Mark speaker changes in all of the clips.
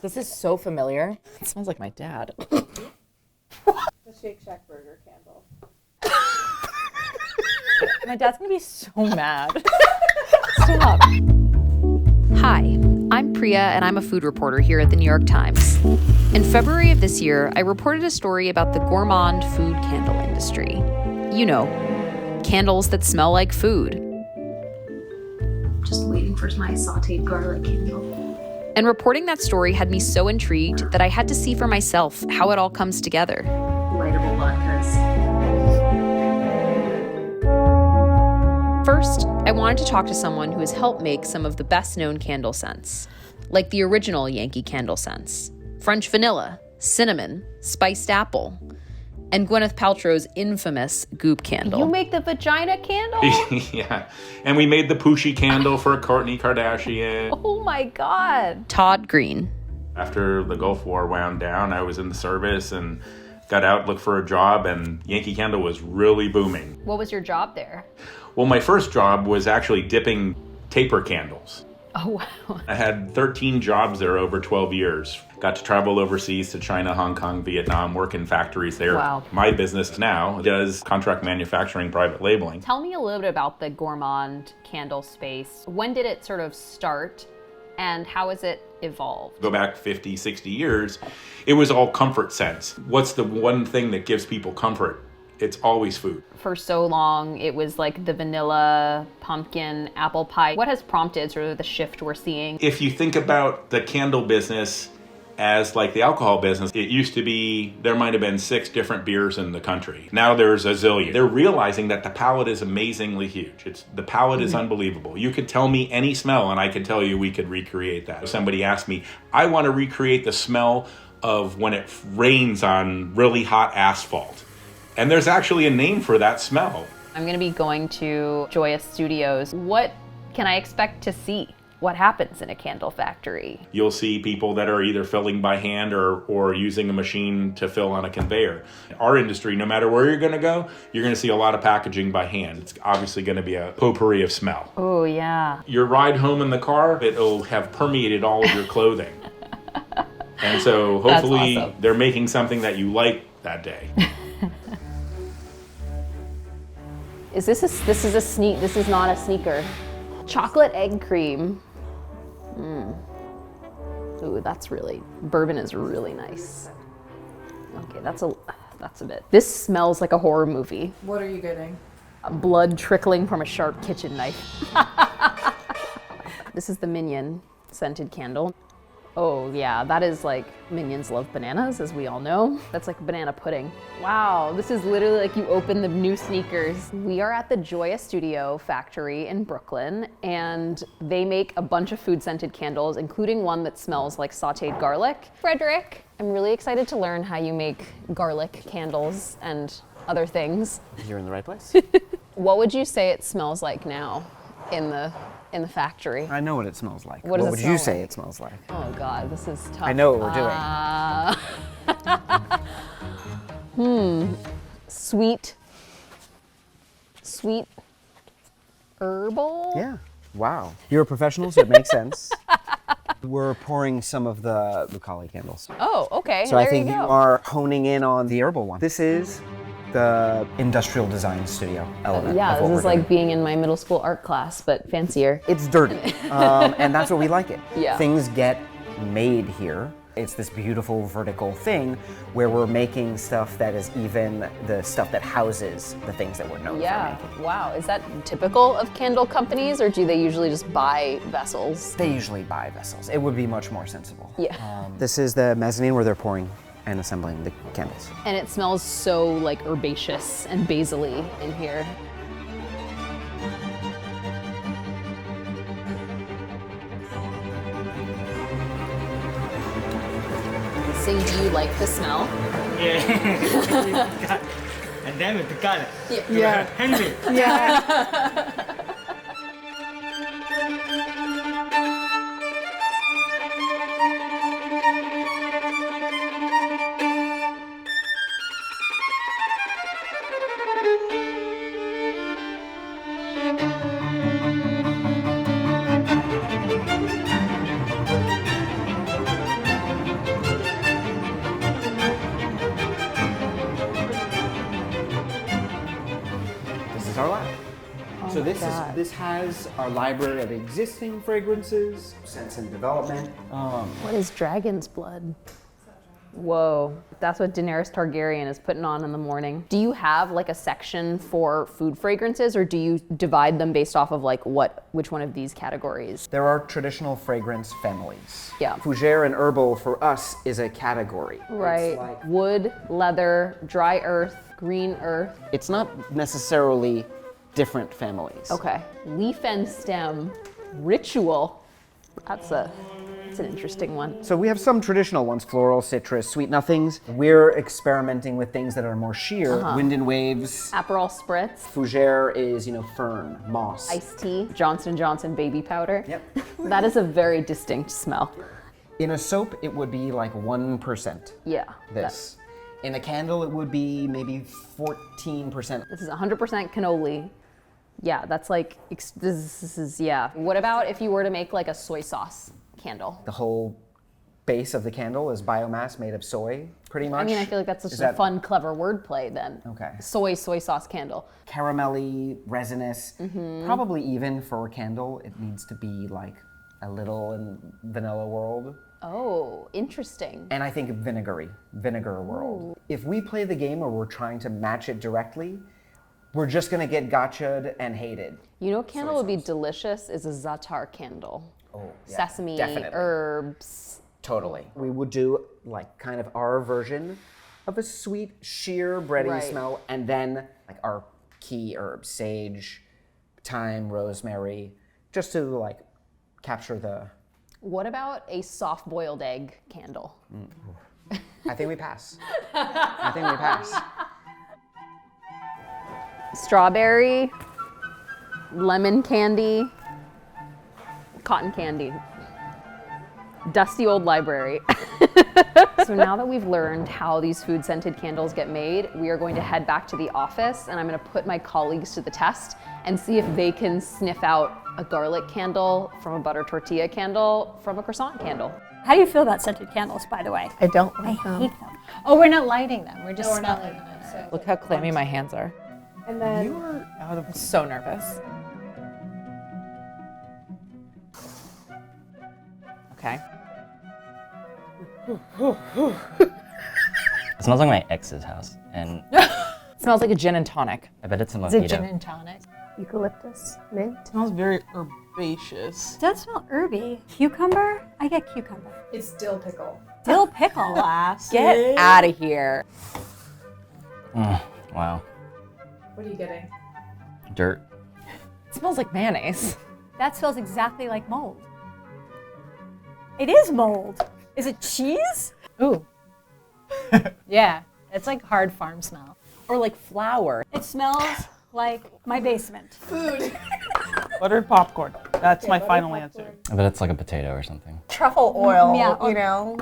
Speaker 1: This is so familiar. It smells like my dad.
Speaker 2: The Shake Shack burger candle.
Speaker 1: My dad's gonna be so mad. Stop.
Speaker 3: Hi, I'm Priya, and I'm a food reporter here at the New York Times. In February of this year, I reported a story about the gourmand food candle industry. You know, candles that smell like food.
Speaker 4: Just waiting for my sautéed garlic candle.
Speaker 3: And reporting that story had me so intrigued that I had to see for myself how it all comes together.
Speaker 4: Lightable latkes.
Speaker 3: First, I wanted to talk to someone who has helped make some of the best-known candle scents, like the original Yankee Candle scents, French vanilla, cinnamon, spiced apple, and Gwyneth Paltrow's infamous Goop candle.
Speaker 1: You make the vagina candle?
Speaker 5: Yeah. And we made the Poochie candle for Kourtney Kardashian.
Speaker 1: Oh my God.
Speaker 3: Todd Green.
Speaker 5: After the Gulf War wound down, I was in the service and got out, looked for a job, and Yankee Candle was really booming.
Speaker 1: What was your job there?
Speaker 5: Well, my first job was actually dipping taper candles.
Speaker 1: Oh, wow.
Speaker 5: I had 13 jobs there over 12 years. Got to travel overseas to China, Hong Kong, Vietnam, work in factories there.
Speaker 1: Wow.
Speaker 5: My business now does contract manufacturing, private labeling.
Speaker 1: Tell me a little bit about the gourmand candle space. When did it sort of start and how has it evolved?
Speaker 5: Go back 50, 60 years, it was all comfort scents. What's the one thing that gives people comfort? It's always food.
Speaker 1: For so long, it was like the vanilla, pumpkin, apple pie. What has prompted sort of the shift we're seeing?
Speaker 5: If you think about the candle business as like the alcohol business, it used to be, there might have been 6 different beers in the country. Now there's a zillion. They're realizing that the palate is amazingly huge. The palate is unbelievable. You could tell me any smell and I could tell you we could recreate that. If somebody asked me, I want to recreate the smell of when it rains on really hot asphalt. And there's actually a name for that smell.
Speaker 1: I'm going to be going to Joya Studios. What can I expect to see? What happens in a candle factory?
Speaker 5: You'll see people that are either filling by hand or using a machine to fill on a conveyor. Our industry, no matter where you're going to go, you're going to see a lot of packaging by hand. It's obviously going to be a potpourri of smell.
Speaker 1: Oh, yeah.
Speaker 5: Your ride home in the car, it'll have permeated all of your clothing. And so hopefully
Speaker 1: awesome.
Speaker 5: They're making something that you like that day.
Speaker 1: This is not a sneaker. Chocolate egg cream. Ooh, bourbon is really nice. Okay, that's a bit. This smells like a horror movie.
Speaker 2: What are you getting?
Speaker 1: Blood trickling from a sharp kitchen knife. This is the Minion scented candle. Oh yeah, that is like, Minions love bananas, as we all know. That's like banana pudding. Wow, this is literally like you open the new sneakers. We are at the Joya Studio factory in Brooklyn, and they make a bunch of food scented candles, including one that smells like sautéed garlic. Frederick, I'm really excited to learn how you make garlic candles and other things.
Speaker 6: You're in the right place.
Speaker 1: What would you say it smells like now in the factory?
Speaker 6: I know what it smells like.
Speaker 1: What does it
Speaker 6: would
Speaker 1: smell
Speaker 6: you say
Speaker 1: like?
Speaker 6: it smells like?
Speaker 1: Oh God, this is tough.
Speaker 6: I know what we're doing.
Speaker 1: Sweet herbal?
Speaker 6: Yeah. Wow. You're a professional, so it makes sense. We're pouring some of the Lucali candles.
Speaker 1: Oh, okay.
Speaker 6: So I think you are honing in on the herbal one. This is the industrial design studio element.
Speaker 1: Yeah,
Speaker 6: of what
Speaker 1: this is
Speaker 6: we're
Speaker 1: like
Speaker 6: doing.
Speaker 1: being in my middle school art class, but fancier.
Speaker 6: It's dirty, and that's what we like it.
Speaker 1: Yeah.
Speaker 6: Things get made here. It's this beautiful vertical thing where we're making stuff that is even the stuff that houses the things that we're known
Speaker 1: Yeah,
Speaker 6: for making.
Speaker 1: wow. Is that typical of candle companies, or do they usually just buy vessels?
Speaker 6: They usually buy vessels. It would be much more sensible.
Speaker 1: Yeah.
Speaker 6: This is the mezzanine where they're pouring and assembling the candles.
Speaker 1: And it smells so like herbaceous and basil-y in here. So do you like the smell?
Speaker 7: Yeah. And damn it, the color.
Speaker 2: Yeah.
Speaker 7: Hungry.
Speaker 2: Yeah.
Speaker 6: So this has our library of existing fragrances, scents in development.
Speaker 1: What is dragon's blood? Whoa, that's what Daenerys Targaryen is putting on in the morning. Do you have like a section for food fragrances, or do you divide them based off of like which one of these categories?
Speaker 6: There are traditional fragrance families.
Speaker 1: Yeah.
Speaker 6: Fougere and herbal for us is a category.
Speaker 1: Right.
Speaker 6: It's like,
Speaker 1: Wood, leather, dry earth, green earth.
Speaker 6: it's not necessarily different families.
Speaker 1: Okay. Leaf and stem, ritual. That's an interesting one.
Speaker 6: So we have some traditional ones, floral, citrus, sweet nothings. We're experimenting with things that are more sheer, wind and waves.
Speaker 1: Aperol spritz,
Speaker 6: Fougere is, fern, moss.
Speaker 1: iced tea, Johnson & Johnson baby powder.
Speaker 6: Yep.
Speaker 1: That is a very distinct smell.
Speaker 6: In a soap, it would be like 1%.
Speaker 1: Yeah.
Speaker 6: This. In a candle, it would be maybe 14%.
Speaker 1: This is 100% cannoli. Yeah, that's like, this is, yeah. What about if you were to make like a soy sauce candle?
Speaker 6: The whole base of the candle is biomass made of soy, pretty much.
Speaker 1: I mean, I feel like that's just
Speaker 6: Is
Speaker 1: a
Speaker 6: that
Speaker 1: fun, clever wordplay then.
Speaker 6: Okay.
Speaker 1: Soy sauce candle.
Speaker 6: Caramelly, resinous, probably even for a candle, it needs to be like a little in vanilla world.
Speaker 1: Oh, interesting.
Speaker 6: And I think vinegar world. If we play the game where we're trying to match it directly, we're just gonna get gotcha'd and hated.
Speaker 1: You know what candle would be delicious is a za'atar candle.
Speaker 6: Oh, yeah,
Speaker 1: Sesame,
Speaker 6: definitely.
Speaker 1: herbs.
Speaker 6: Totally. We would do like kind of our version of a sweet, sheer, bready
Speaker 1: Right.
Speaker 6: smell, and then like our key herbs, sage, thyme, rosemary, just to like capture the.
Speaker 1: What about a soft boiled egg candle?
Speaker 6: I think we pass. I think we pass.
Speaker 1: Strawberry, lemon candy, cotton candy, dusty old library. So now that we've learned how these food scented candles get made, we are going to head back to the office and I'm going to put my colleagues to the test and see if they can sniff out a garlic candle from a butter tortilla candle from a croissant candle.
Speaker 8: How do you feel about scented candles, by the way?
Speaker 2: I don't
Speaker 8: I
Speaker 2: like them.
Speaker 8: hate them. Oh, we're not lighting them. We're just smelling them.
Speaker 9: Look how clammy my hands are.
Speaker 2: And then
Speaker 9: You are out of. I'm so nervous. Okay.
Speaker 10: It smells like my ex's house, and
Speaker 9: Smells like a gin and tonic.
Speaker 10: I bet it's a
Speaker 8: Is it
Speaker 10: mojito.
Speaker 8: gin and tonic?
Speaker 2: eucalyptus, mint.
Speaker 11: Smells very herbaceous.
Speaker 8: It does smell herby. Cucumber? I get cucumber.
Speaker 2: It's dill pickle.
Speaker 8: Dill pickle.
Speaker 9: Get out of here.
Speaker 10: Wow.
Speaker 2: What are you getting?
Speaker 10: Dirt.
Speaker 9: It smells like mayonnaise.
Speaker 8: That smells exactly like mold. It is mold. Is it cheese?
Speaker 9: Ooh.
Speaker 8: Yeah, it's like hard farm smell.
Speaker 9: Or like flour.
Speaker 8: It smells like my basement.
Speaker 11: Buttered popcorn. That's my final answer.
Speaker 10: I bet it's like a potato or something.
Speaker 2: Truffle oil,
Speaker 8: Yeah,
Speaker 2: you know?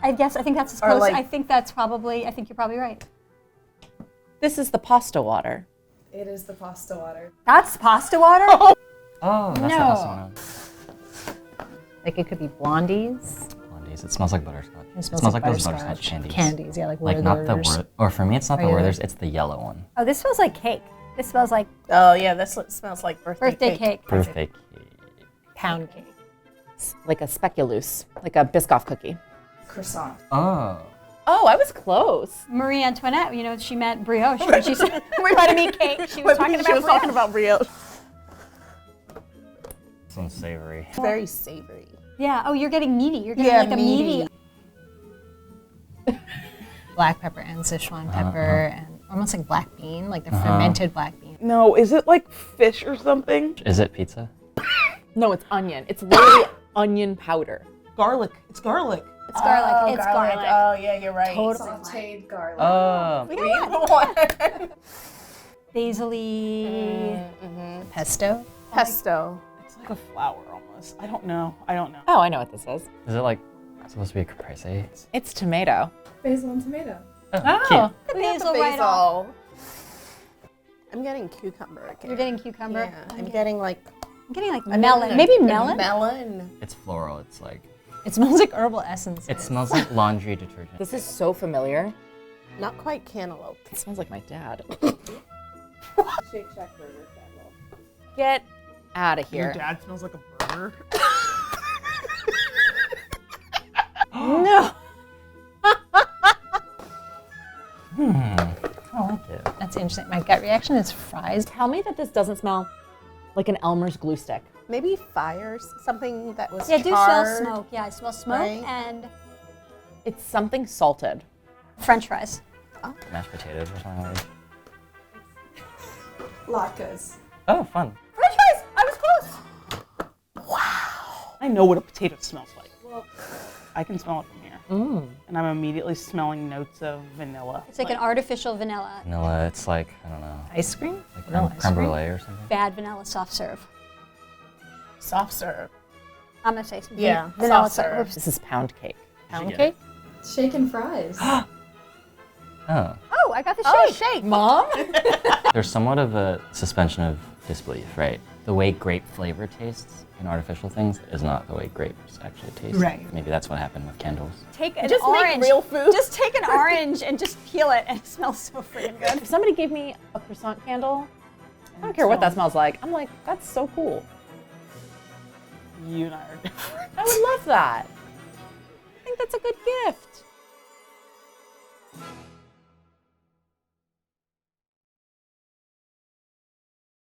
Speaker 8: I think that's as
Speaker 2: Or
Speaker 8: close.
Speaker 2: like-
Speaker 8: I think you're probably right.
Speaker 9: This is the pasta water.
Speaker 2: It is the pasta water.
Speaker 8: That's pasta water?
Speaker 10: Oh, that's
Speaker 8: No.
Speaker 10: the awesome one.
Speaker 12: Like it could be blondies.
Speaker 10: Blondies. It smells like butterscotch.
Speaker 12: It smells like
Speaker 10: those
Speaker 12: butterscotch.
Speaker 10: butterscotch candies.
Speaker 12: Candies, yeah, like
Speaker 10: Like not the
Speaker 12: Werther's.
Speaker 10: word. Or for me, it's not the
Speaker 12: Are you-
Speaker 10: Werther's. It's the yellow one.
Speaker 8: Oh, this smells like cake. This smells like
Speaker 2: Oh yeah, this smells like
Speaker 8: birthday cake.
Speaker 10: Birthday cake.
Speaker 12: Pound cake.
Speaker 9: Like a speculoos, like a Biscoff cookie.
Speaker 2: croissant.
Speaker 10: Oh.
Speaker 9: Oh, I was close.
Speaker 8: Marie Antoinette, she meant brioche. When she said we're about to meet cake. She was talking about brioche.
Speaker 2: talking about brioche.
Speaker 10: This one's savory.
Speaker 2: Very savory.
Speaker 8: Yeah. Oh, you're getting meaty. You're getting like a meaty.
Speaker 12: Black pepper and Sichuan pepper and almost like black bean, like the fermented black bean.
Speaker 11: No, is it like fish or something?
Speaker 10: Is it pizza?
Speaker 9: No, it's onion. It's literally onion powder.
Speaker 11: Garlic. It's garlic.
Speaker 8: It's garlic. It's garlic.
Speaker 2: Oh yeah, you're right.
Speaker 8: Totally.
Speaker 2: Sautéed garlic.
Speaker 10: Oh.
Speaker 8: Basil-y.
Speaker 12: Pesto.
Speaker 2: Pesto.
Speaker 11: It's like a flour almost. I don't know.
Speaker 9: Oh, I know what this is.
Speaker 10: Is it like supposed to be a caprese?
Speaker 9: It's tomato.
Speaker 2: Basil and tomato.
Speaker 9: Oh.
Speaker 8: The basil right off.
Speaker 2: I'm getting cucumber again.
Speaker 8: You're getting cucumber.
Speaker 2: Yeah, I'm getting like
Speaker 8: I'm getting like melon. Maybe melon.
Speaker 2: melon.
Speaker 10: It's floral. It's like.
Speaker 12: It smells like herbal essence.
Speaker 10: It smells like laundry detergent.
Speaker 9: This is so familiar.
Speaker 2: Not quite cantaloupe.
Speaker 9: It smells like my dad.
Speaker 2: Shake Shack burger candle.
Speaker 9: Get out of
Speaker 11: Your
Speaker 9: here.
Speaker 11: dad smells like a burger.
Speaker 9: No.
Speaker 10: I like it.
Speaker 12: That's interesting. My gut reaction is fries.
Speaker 9: Tell me that this doesn't smell like an Elmer's glue stick.
Speaker 2: Maybe fires, something that was
Speaker 8: Yeah, I do smell
Speaker 2: charred.
Speaker 8: smoke. Yeah, I smell smoke
Speaker 2: Right.
Speaker 8: and
Speaker 9: It's something salted.
Speaker 8: French fries.
Speaker 10: Mashed potatoes or something like that.
Speaker 2: Latkes.
Speaker 10: Oh, fun.
Speaker 8: French fries! I was close!
Speaker 11: I know what a potato smells like.
Speaker 2: Well,
Speaker 11: I can smell it from here.
Speaker 9: Mm.
Speaker 11: And I'm immediately smelling notes of vanilla.
Speaker 8: It's like an artificial vanilla.
Speaker 10: Vanilla, it's like, I don't know,
Speaker 12: Ice cream?
Speaker 10: like
Speaker 12: Vanilla
Speaker 10: creme,
Speaker 12: ice
Speaker 10: creme
Speaker 12: cream?
Speaker 10: brulee or something.
Speaker 8: Bad vanilla soft serve.
Speaker 11: Soft serve.
Speaker 8: I'm gonna say some
Speaker 11: Yeah,
Speaker 8: vanilla
Speaker 11: soft serve.
Speaker 9: This is pound cake.
Speaker 12: Pound
Speaker 11: get
Speaker 12: cake?
Speaker 4: Shaken fries.
Speaker 10: Oh,
Speaker 8: Oh, I got the shake.
Speaker 9: Mom?
Speaker 10: there's somewhat of a suspension of disbelief, right? The way grape flavor tastes in artificial things is not the way grapes actually taste.
Speaker 12: Right.
Speaker 10: Maybe that's what happened with candles.
Speaker 8: Take an
Speaker 9: Just make
Speaker 8: orange.
Speaker 9: real food.
Speaker 8: Just take an orange and just peel it, and it smells so freaking good.
Speaker 9: If somebody gave me a croissant candle, I don't care what that smells like. I'm like, that's so cool.
Speaker 11: You and I are different.
Speaker 9: I would love that. I think that's a good gift.